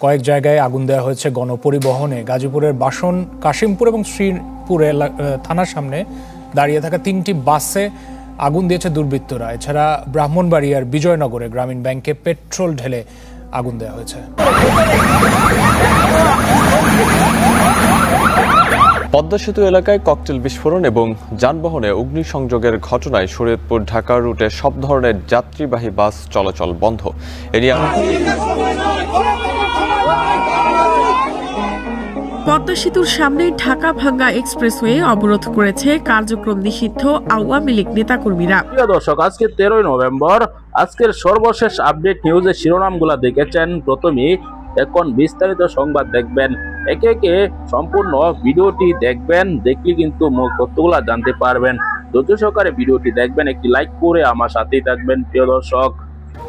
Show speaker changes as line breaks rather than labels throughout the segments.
কয়েক জায়গায় আগুন দেওয়া হয়েছে গণপরিবহনে। গাজীপুরের বাসন, কাশিমপুর এবং শ্রীপুর থানার সামনে দাঁড়িয়ে থাকা 3টি বাসে আগুন দিয়েছে দুর্বৃত্তরা। এছাড়া ব্রাহ্মণবাড়িয়ার বিজয়নগরে গ্রামীণ ব্যাংকে পেট্রোল ঢেলে আগুন দেওয়া হয়েছে।
পদ্মা সেতু এলাকায় ককটেল বিস্ফোরণ এবং যানবাহনে অগ্নিসংযোগের ঘটনায় শরীয়তপুর ঢাকা রুটে সব ধরনের যাত্রীবাহী বাস চলাচল বন্ধ।
পদ্মা সেতুর সামনে ঢাকা ভাঙ্গা এক্সপ্রেসওয়ে অবরোধ করেছে কার্যক্রম নিষিদ্ধ আওয়ামী লীগ নেতাকর্মীরা।
প্রিয় দর্শক, আজকে 13 নভেম্বর, আজকের সর্বশেষ আপডেট নিউজের শিরোনামগুলো দেখেছেন। প্রথমেই এখন বিস্তারিত সংবাদ দেখবেন, একে একে সম্পূর্ণ ভিডিওটি দেখবেন, দেখলে কিন্তু মূল তথ্যগুলো জানতে পারবেন। ধৈর্য সহকারে ভিডিওটি দেখবেন, একটি লাইক করে আমার সাথেই থাকবেন। প্রিয় দর্শক,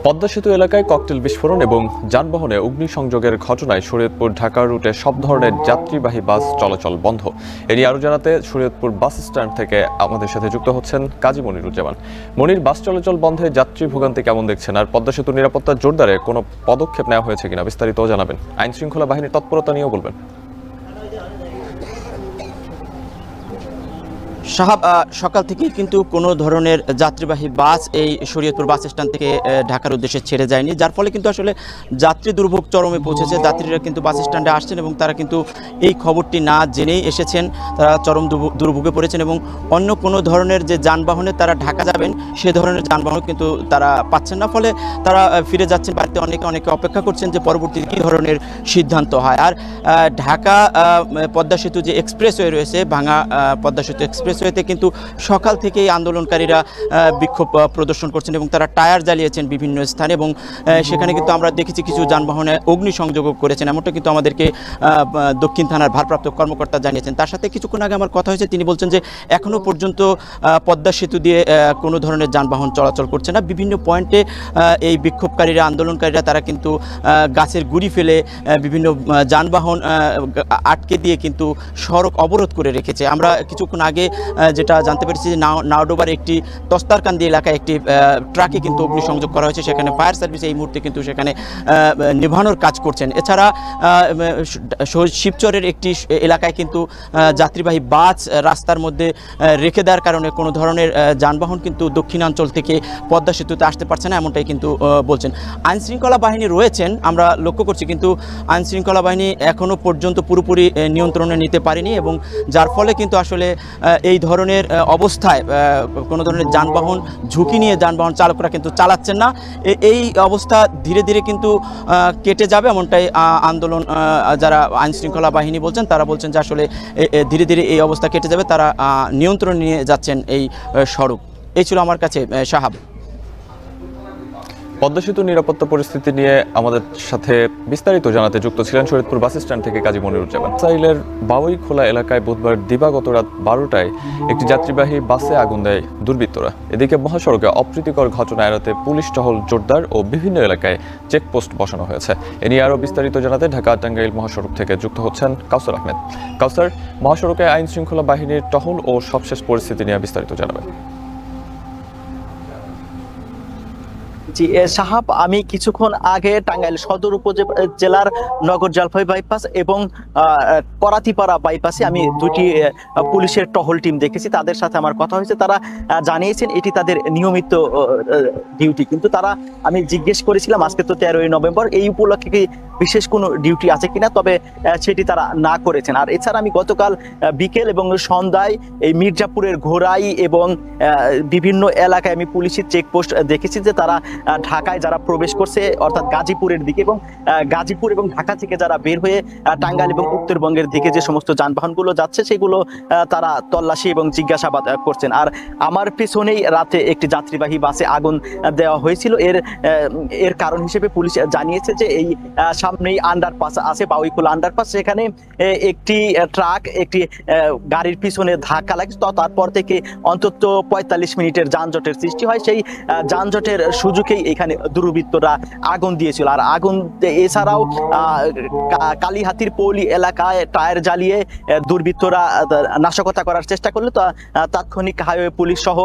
পদ্মা সেতু এলাকায় ককটেল বিস্ফোরণ এবং যানবাহনে অগ্নিসংযোগের ঘটনায় শরীয়তপুর ঢাকা রুটে সব ধরনের যাত্রীবাহী বাস চলাচল বন্ধ। এ নিয়ে আরও জানাতে শরীয়তপুর বাস স্ট্যান্ড থেকে আমাদের সাথে যুক্ত হচ্ছেন কাজী মনিরুজ্জামান। মনির, বাস চলাচল বন্ধে যাত্রী ভোগান্তি কেমন দেখছেন, আর পদ্মা সেতুর নিরাপত্তা জোরদারে কোনো পদক্ষেপ নেওয়া হয়েছে কিনা বিস্তারিত জানাবেন। আইন শৃঙ্খলা বাহিনীর তৎপরতা নিয়েও বলবেন।
সাহাব, সকাল থেকে কিন্তু কোনো ধরনের যাত্রীবাহী বাস এই শরীয়তপুর বাস স্ট্যান্ড থেকে ঢাকার উদ্দেশ্যে ছেড়ে যায়নি, যার ফলে কিন্তু আসলে যাত্রী দুর্ভোগ চরমে পৌঁছেছে। যাত্রীরা কিন্তু বাস স্ট্যান্ডে আসছেন এবং তারা কিন্তু এই খবরটি না জেনেই এসেছেন, তারা চরম দুর্ভোগে পড়েছেন এবং অন্য কোনো ধরনের যে যানবাহনে তারা ঢাকা যাবেন সে ধরনের যানবাহন কিন্তু তারা পাচ্ছেন না, ফলে তারা ফিরে যাচ্ছেন বাড়িতে। অনেকে অপেক্ষা করছেন যে পরবর্তী কী ধরনের সিদ্ধান্ত হয়। আর ঢাকা পদ্মা সেতু যে এক্সপ্রেসওয়ে রয়েছে, ভাঙা পদ্মা সেতু এক্সপ্রেসওয়েতে কিন্তু সকাল থেকেই আন্দোলনকারীরা বিক্ষোভ প্রদর্শন করছেন এবং তারা টায়ার জ্বালিয়েছেন বিভিন্ন স্থানে এবং সেখানে কিন্তু আমরা দেখেছি কিছু যানবাহনে অগ্নিসংযোগ করেছেন, এমনটা কিন্তু আমাদেরকে দক্ষিণ থানার ভারপ্রাপ্ত কর্মকর্তা জানিয়েছেন। তার সাথে কিছুক্ষণ আগে আমার কথা হয়েছে, তিনি বলছেন যে এখনও পর্যন্ত পদ্মা সেতু দিয়ে কোনো ধরনের যানবাহন চলাচল করছে না। বিভিন্ন পয়েন্টে এই বিক্ষোভকারীরা, আন্দোলনকারীরা তারা কিন্তু গাছের গুঁড়ি ফেলে বিভিন্ন যানবাহন আটকে দিয়ে কিন্তু সড়ক অবরোধ করে রেখেছে। আমরা কিছুক্ষণ আগে যেটা জানতে পেরেছি যে নাওডোবার একটি তস্তারকান্দি এলাকায় একটি ট্রাকে কিন্তু অগ্নিসংযোগ করা হয়েছে, সেখানে ফায়ার সার্ভিস এই মুহূর্তে কিন্তু সেখানে নিভানোর কাজ করছেন। এছাড়া শিবচরের একটি এলাকায় কিন্তু যাত্রীবাহী বাস রাস্তার মধ্যে রেখে দেওয়ার কারণে কোনো ধরনের যানবাহন কিন্তু দক্ষিণাঞ্চল থেকে পদ্মা সেতুতে আসতে পারছে না, এমনটাই কিন্তু বলছেন। আইনশৃঙ্খলা বাহিনী রয়েছেন আমরা লক্ষ্য করছি, কিন্তু আইনশৃঙ্খলা বাহিনী এখনও পর্যন্ত পুরোপুরি নিয়ন্ত্রণে নিতে পারেনি এবং যার ফলে কিন্তু আসলে এই ধরনের অবস্থায় কোনো ধরনের যানবাহন ঝুঁকি নিয়ে যানবাহন চালকরা কিন্তু চালাচ্ছেন না। এই অবস্থা ধীরে ধীরে কিন্তু কেটে যাবে, এমনটাই আন্দোলন যারা আইনশৃঙ্খলা বাহিনী বলছেন তারা বলছেন যে আসলে ধীরে ধীরে এই অবস্থা কেটে যাবে, তারা নিয়ন্ত্রণ নিয়ে যাচ্ছেন এই সড়ক। এই ছিল আমার কাছে সাহাব।
পদ্মা সেতুর নিরাপত্তা পরিস্থিতি নিয়ে আমাদের সাথে বিস্তারিত জানাতে যুক্ত ছিলেন শরীয়তপুর বাস স্ট্যান্ড থেকে কাজী মনিরুজ্জামান। সাইলের বাউইখোলা এলাকায় বুধবার দিবাগত রাত 12টায় একটি যাত্রীবাহী বাসে আগুন দেয় দুর্বৃত্তরা। এদিকে মহাসড়কে অপ্রীতিকর ঘটনা এড়াতে পুলিশ টহল জোরদার ও বিভিন্ন এলাকায় চেকপোস্ট বসানো হয়েছে। এ নিয়ে আরও বিস্তারিত জানাতে ঢাকা টাঙ্গাইল মহাসড়ক থেকে যুক্ত হচ্ছেন কাউসার আহমেদ। কাউসার, মহাসড়কে আইন শৃঙ্খলা বাহিনীর টহল ও সবশেষ পরিস্থিতি নিয়ে বিস্তারিত জানাবেন।
জি সাহাব, আমি কিছুক্ষণ আগে টাঙ্গাইল সদর উপজেলার নগর জলপাই বাইপাস এবং করাতিপাড়া বাইপাসে আমি দুটি পুলিশের টহল টিম দেখেছি, তাদের সাথে আমার কথা হয়েছে। তারা জানিয়েছেন এটি তাদের নিয়মিত ডিউটি, কিন্তু আমি জিজ্ঞেস করেছিলাম আজকে তো 13 নভেম্বর, এই উপলক্ষে কি বিশেষ কোনো ডিউটি আছে কিনা, তবে সেটি তারা না করেছেন। আর এছাড়া আমি গতকাল বিকেল এবং সন্ধ্যায় এই মির্জাপুরের ঘোড়াই এবং বিভিন্ন এলাকায় আমি পুলিশের চেকপোস্ট দেখেছি যে তারা ঢাকায় যারা প্রবেশ করছে অর্থাৎ গাজীপুরের দিকে এবং গাজীপুর এবং ঢাকা থেকে যারা বের হয়ে টাঙ্গাইল এবং উত্তরবঙ্গের দিকে যে সমস্ত যানবাহনগুলো যাচ্ছে সেগুলো তারা তল্লাশি এবং জিজ্ঞাসাবাদ করছেন। আর আমার পেছনেই রাতে একটি যাত্রীবাহী বাসে আগুন দেওয়া হয়েছিল। এর কারণ হিসেবে পুলিশ জানিয়েছে যে এই সামনেই আন্ডারপাস আছে, বাউইখোলা আন্ডারপাস, সেখানে একটি ট্রাক একটি গাড়ির পিছনে ধাক্কা লাগে, তো তারপর থেকে অন্তত 45 মিনিটের যানজটের সৃষ্টি হয়। সেই যানজটের সুযোগ মহাসড়কেই এখানে দুর্বৃত্তরা আগুন দিয়েছিল। আর আগুন এছাড়াও কালীহাতির পৌলি এলাকায় টায়ার জ্বালিয়ে দুর্বৃত্তরা নাশকতা করার চেষ্টা করলে তাৎক্ষণিক হাইওয়ে পুলিশ সহ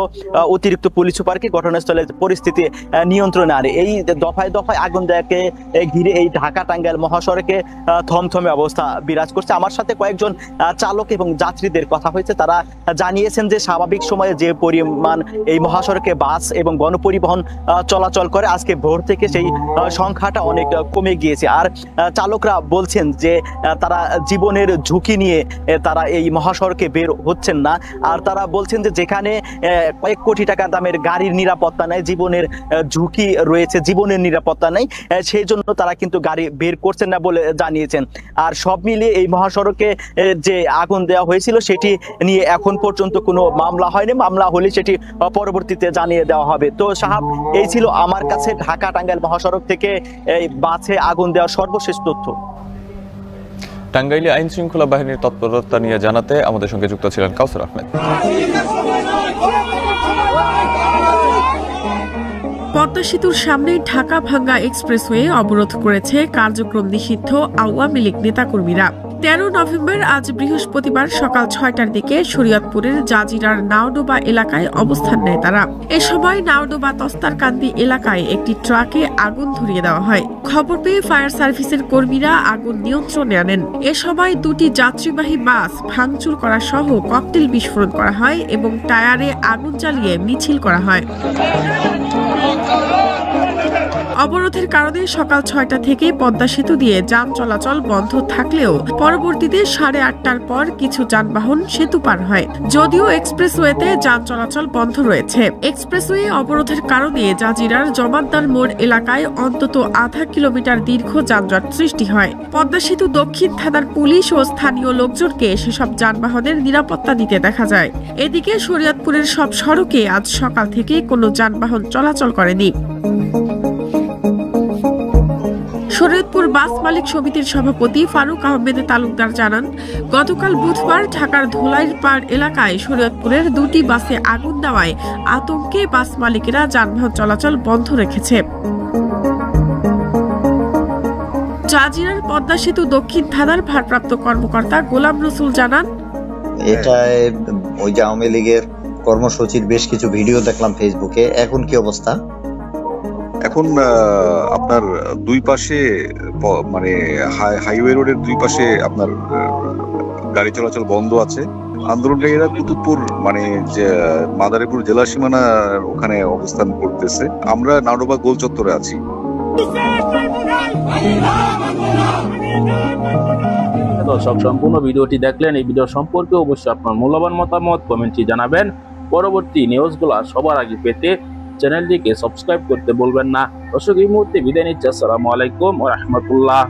অতিরিক্ত পুলিশ সুপারকে ঘটনাস্থলে পরিস্থিতি নিয়ন্ত্রণে আনে। এই দফায় দফায় আগুন দেয়াকে ঘিরে এই ঢাকা টাঙ্গাইল মহাসড়কে থমথমে অবস্থা বিরাজ করছে। আমার সাথে কয়েকজন চালক এবং যাত্রীদের কথা হয়েছে, তারা জানিয়েছেন যে স্বাভাবিক সময়ে যে পরিমাণ এই মহাসড়কে বাস এবং গণপরিবহন চলাচল করে, আজকে ভোর থেকে সেই সংখ্যাটা অনেক কমে গিয়েছে। আর চালকরা বলছেন যে তারা জীবনের ঝুঁকি নিয়ে তারা এই মহাসড়কে বের হচ্ছেন না। আর তারা বলছেন যে যেখানে কয়েক কোটি টাকা দামের গাড়ির নিরাপত্তা নেই, জীবনের ঝুঁকি রয়েছে, জীবনের নিরাপত্তা নেই, সেই জন্য তারা কিন্তু গাড়ি বের করছেন না বলে জানিয়েছেন। আর সব মিলিয়ে এই মহাসড়কে যে আগুন দেওয়া হয়েছিল সেটি নিয়ে এখন পর্যন্ত কোনো মামলা হয়নি, মামলা হলে সেটি পরবর্তীতে জানিয়ে দেওয়া হবে। তো সাহাব, এই ছিল আমার কাছে ঢাকা টাঙ্গাইল মহাসড়ক থেকে এই বাসে আগুন দেওয়ার সর্বশেষ তথ্য।
টাঙ্গাইলে আইন শৃঙ্খলা বাহিনীর তৎপরতা নিয়ে জানাতে আমাদের সঙ্গে যুক্ত ছিলেন কাউসার আহমেদ।
পদ্মা সেতুর সামনে ঢাকা ভাঙ্গা এক্সপ্রেসওয়ে অবরোধ করেছে কার্যক্রম নিষিদ্ধ আওয়ামী লীগ নেতাকর্মীরা। 13 নভেম্বর আজ বৃহস্পতিবার সকাল 6টার দিকে শরীয়তপুরের জাজিরার নাওডোবা এলাকায় অবস্থান নেয় তারা। এ সময় নাওডোবা তস্তারকান্দি এলাকায় একটি ট্রাকে আগুন ধরিয়ে দেওয়া হয়। খবর পেয়ে ফায়ার সার্ভিসের কর্মীরা আগুন নিয়ন্ত্রণে আনেন। এ সময় দুটি যাত্রীবাহী বাস ভাঙচুর করা সহ ককটেল বিস্ফোরণ করা হয় এবং টায়ারে আগুন জ্বালিয়ে মিছিল করা হয়। অবরোধের কারণে সকাল 6টা থেকে পদ্মা সেতু দিয়ে যান চলাচল বন্ধ থাকলেও পরবর্তীতে 8:30টার পর কিছু যানবাহন সেতু পার হয়। যদিও এক্সপ্রেসওয়েতে যান চলাচল বন্ধ রয়েছে। এক্সপ্রেসওয়ে অবরোধের কারণে জাজিরার জমাদ্দার মোড় এলাকায় অন্তত আধা কিলোমিটার দীর্ঘ যানজট সৃষ্টি হয়। পদ্মা সেতু দক্ষিণ থানার পুলিশ ও স্থানীয় লোকজনকে সেসব যানবাহনের নিরাপত্তা দিতে দেখা যায়। এদিকে শরীয়তপুরের সব সড়কে আজ সকাল থেকে কোনো যানবাহন চলাচল করেনি। শরীয়তপুর বাস মালিক সমিতির সভাপতি ফারুক আহমেদ তালুকদার জানান, গতকাল বুধবার ঢাকার ধোলাইর পাড় এলাকায় শরীয়তপুরের দুটি বাসে আগুন দেওয়ায় আতঙ্কে বাস মালিকেরা যানবাহন চলাচল বন্ধ রেখেছে। জাজিরার পদ্মা সেতু দক্ষিণ থানার ভারপ্রাপ্ত কর্মকর্তা গোলাম রসুল জানান,
এটায় ওই যে আওয়ামী লীগের কর্মসূচির বেশ কিছু ভিডিও দেখলাম ফেসবুকে। এখন কি অবস্থা?
এখন আপনার দুই পাশে মানে হাইওয়ে রোডের দুই পাশে আপনার গাড়ি চলাচল বন্ধ আছে। আন্দোলনকারীরা কুতুবপুর মানে যে মাদারীপুর জেলা সীমানা ওখানে অবস্থান করতেছে। আমরা নাওডোবা গোল চত্বরে আছি।
দর্শক, সম্পূর্ণ ভিডিওটি দেখলেন। এই ভিডিও সম্পর্কে অবশ্যই আপনার মূল্যবান মতামত কমেন্টে জানাবেন। পরবর্তী নিউজগুলো সবার আগে পেতে চ্যানেলটিকে সাবস্ক্রাইব করতে বলবেন না। দর্শক, এই মুহূর্তে বিদায় নিচ্ছি। আসসালামু আলাইকুম ওয়া রাহমাতুল্লাহ।